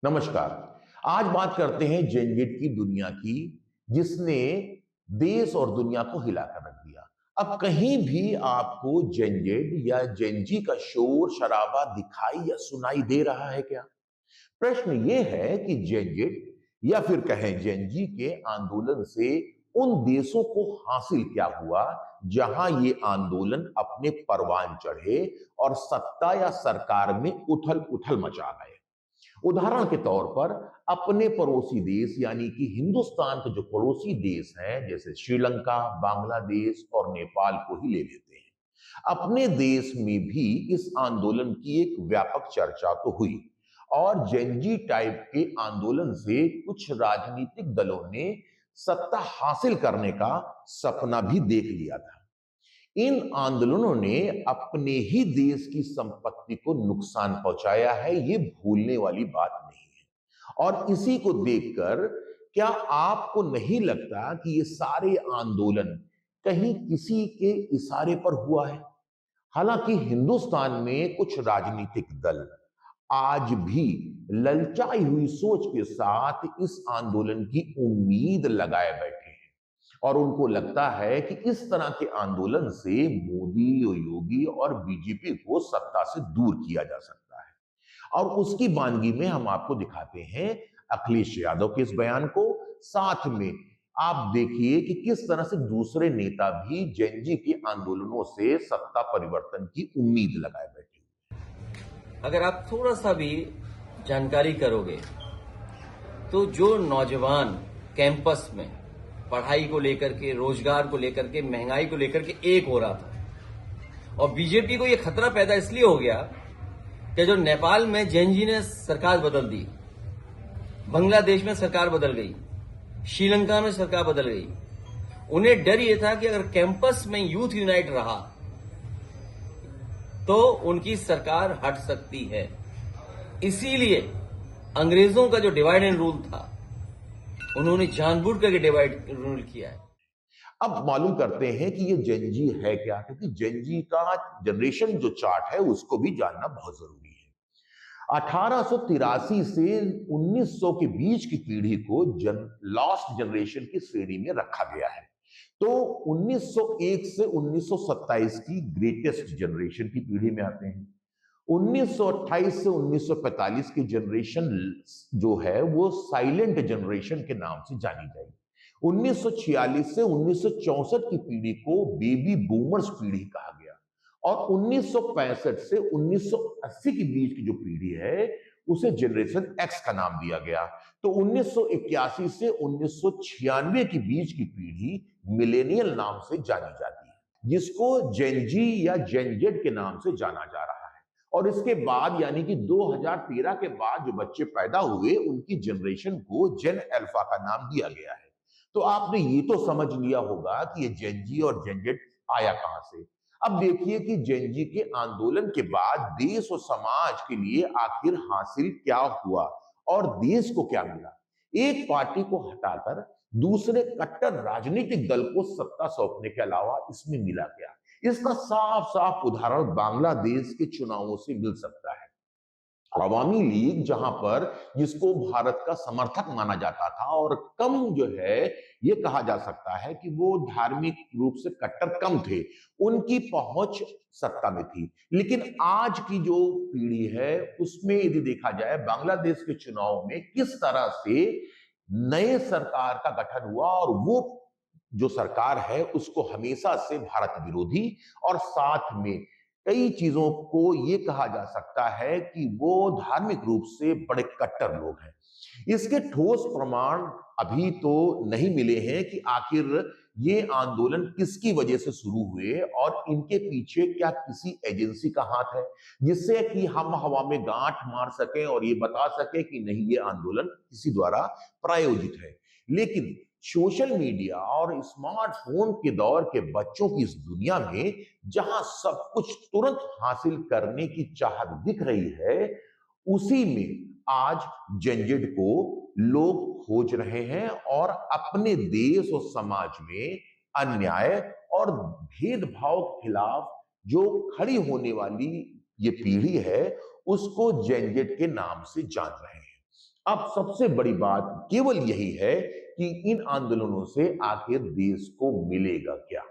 नमस्कार। आज बात करते हैं जेनजेट की दुनिया की, जिसने देश और दुनिया को हिलाकर रख दिया। अब कहीं भी आपको जेनजेट या जेनजी का शोर शराबा दिखाई या सुनाई दे रहा है क्या? प्रश्न ये है कि जेनजेट या फिर कहें जेनजी के आंदोलन से उन देशों को हासिल क्या हुआ जहां ये आंदोलन अपने परवान चढ़े और सत्ता या सरकार में उथल पुथल मचा गए। उदाहरण के तौर पर अपने पड़ोसी देश यानी कि हिंदुस्तान के जो पड़ोसी देश हैं जैसे श्रीलंका, बांग्लादेश और नेपाल को ही ले लेते हैं। अपने देश में भी इस आंदोलन की एक व्यापक चर्चा तो हुई और जेनजी टाइप के आंदोलन से कुछ राजनीतिक दलों ने सत्ता हासिल करने का सपना भी देख लिया था। इन आंदोलनों ने अपने ही देश की संपत्ति को नुकसान पहुंचाया है, ये भूलने वाली बात नहीं है। और इसी को देखकर क्या आपको नहीं लगता कि ये सारे आंदोलन कहीं किसी के इशारे पर हुआ है? हालांकि हिंदुस्तान में कुछ राजनीतिक दल आज भी ललचाई हुई सोच के साथ इस आंदोलन की उम्मीद लगाए बैठे हैं और उनको लगता है कि इस तरह के आंदोलन से मोदी और योगी और बीजेपी को सत्ता से दूर किया जा सकता है। और उसकी वानगी में हम आपको दिखाते हैं अखिलेश यादव के इस बयान को। साथ में आप देखिए कि किस तरह से दूसरे नेता भी जेनजी के आंदोलनों से सत्ता परिवर्तन की उम्मीद लगाए बैठे। अगर आप थोड़ा सा भी जानकारी करोगे तो जो नौजवान कैंपस में पढ़ाई को लेकर के, रोजगार को लेकर के, महंगाई को लेकर के एक हो रहा था और बीजेपी को यह खतरा पैदा इसलिए हो गया कि जो नेपाल में जेनजी ने सरकार बदल दी, बांग्लादेश में सरकार बदल गई, श्रीलंका में सरकार बदल गई, उन्हें डर यह था कि अगर कैंपस में यूथ यूनाइट रहा तो उनकी सरकार हट सकती है। इसीलिए अंग्रेजों का जो डिवाइड एंड रूल था, उन्होंने जानबूझ करके डिवाइड रूल किया है। अब मालूम करते हैं कि ये जेनजी है क्या, क्योंकि जेनजी का जनरेशन जो चार्ट है उसको भी जानना बहुत जरूरी है। 1883 से 1900 के बीच की पीढ़ी को लॉस्ट जनरेशन की श्रेणी में रखा गया है। तो 1901 से 1927 की ग्रेटेस्ट जनरेशन की पीढ़ी में आते हैं। 1928 से 1945 की जनरेशन जो है वो साइलेंट जनरेशन के नाम से जानी जाएगी। 1946 से 1964 की पीढ़ी को बेबी बूमर्स पीढ़ी कहा गया और 1965 से 1980 के बीच की जो पीढ़ी है उसे जनरेशन एक्स का नाम दिया गया। तो 1981 से 1996 के बीच की पीढ़ी मिलेनियल नाम से जानी जाती है, जिसको जेनजी या जेनजेड के नाम से जाना जा रहा है। और इसके बाद यानी कि 2013 के बाद जो बच्चे पैदा हुए उनकी जनरेशन को जेन अल्फा का नाम दिया गया है। तो आपने ये तो समझ लिया होगा कि ये जेनजी और जेनजेड आया कहां से। अब देखिए कि जेनजी के आंदोलन के बाद देश और समाज के लिए आखिर हासिल क्या हुआ और देश को क्या मिला। एक पार्टी को हटाकर दूसरे कट्टर राजनीतिक दल को सत्ता सौंपने के अलावा इसमें मिला क्या, इसका साफ साफ उदाहरण बांग्लादेश के चुनावों से मिल सकता है। अवामी लीग जहां पर जिसको भारत का समर्थक माना जाता था और कम जो है ये कहा जा सकता है कि वो धार्मिक रूप से कट्टर कम थे, उनकी पहुंच सत्ता में थी। लेकिन आज की जो पीढ़ी है उसमें यदि देखा जाए बांग्लादेश के चुनाव में किस तरह से नए सरकार का गठन हुआ और वो जो सरकार है उसको हमेशा से भारत विरोधी और साथ में कई चीजों को ये कहा जा सकता है कि वो धार्मिक रूप से बड़े कट्टर लोग हैं। इसके ठोस प्रमाण अभी तो नहीं मिले हैं कि आखिर ये आंदोलन किसकी वजह से शुरू हुए और इनके पीछे क्या किसी एजेंसी का हाथ है जिससे कि हम हवा में गांठ मार सकें और ये बता सकें कि नहीं ये आंदोलन किसी द्वारा प्रायोजित है। लेकिन सोशल मीडिया और स्मार्टफोन के दौर के बच्चों की इस दुनिया में जहां सब कुछ तुरंत हासिल करने की चाहत दिख रही है, उसी में आज जेनजेड को लोग खोज रहे हैं और अपने देश और समाज में अन्याय और भेदभाव के खिलाफ जो खड़ी होने वाली ये पीढ़ी है उसको जेनजेड के नाम से जान रहे हैं। अब सबसे बड़ी बात केवल यही है कि इन आंदोलनों से आखिर देश को मिलेगा क्या।